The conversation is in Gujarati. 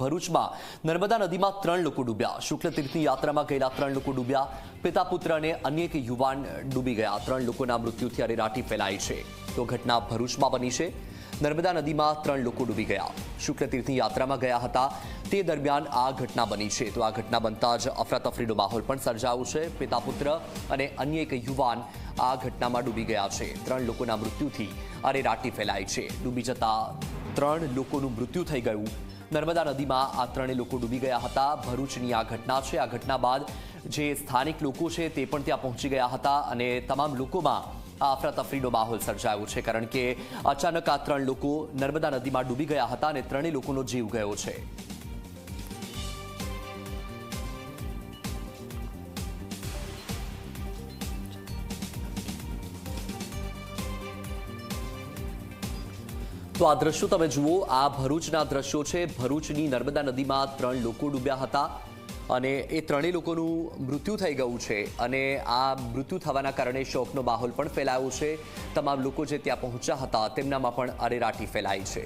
ભરૂચમાં નર્મદા નદીમાં 3 લોકો ડૂબ્યા। શુક્લ તીર્થની યાત્રામાં ગયેલા 3 લોકો ડૂબ્યા। પિતા પુત્ર અને અન્ય એક યુવાન ડૂબી ગયા। 3 લોકોના મૃત્યુથી અરેરાટી ફેલાઈ છે। તો ઘટના ભરૂચમાં બની છે। નર્મદા નદીમાં 3 લોકો ડૂબી ગયા। શુક્લ તીર્થની યાત્રામાં ગયા હતા તે દરમિયાન આ ઘટના બની છે। તો આ ઘટના બનતા જ અફરાતફરીનો માહોલ પણ સર્જાયો છે। પિતા પુત્ર અને અન્ય એક યુવાન આ ઘટનામાં ડૂબી ગયા છે। 3 લોકોના મૃત્યુથી અરેરાટી ફેલાઈ છે। ડૂબી જતા 3 લોકોનું મૃત્યુ થઈ ગયું। નર્મદા નદીમાં આ 3 લોકો ડૂબી ગયા હતા। ભરૂચની આ ઘટના છે। આ ઘટના બાદ જે સ્થાનિક લોકો છે તે પણ ત્યાં પહોંચી ગયા હતા અને તમામ લોકોમાં આ અફરાતફરીનો માહોલ સર્જાયો છે, કારણ કે અચાનક આ 3 લોકો નર્મદા નદીમાં ડૂબી ગયા હતા અને 3 લોકોનો જીવ ગયો છે। તો આ દ્રશ્યો તમે જુઓ, આ ભરૂચના દ્રશ્યો છે। ભરૂચની નર્મદા નદીમાં 3 લોકો ડૂબ્યા હતા અને એ 3 લોકોનું મૃત્યુ થઈ ગયું છે અને આ મૃત્યુ થવાના કારણે શોકનો માહોલ પણ ફેલાયો છે। તમામ લોકો જે ત્યાં પહોંચ્યા હતા તેમનામાં પણ અરેરાટી ફેલાઈ છે।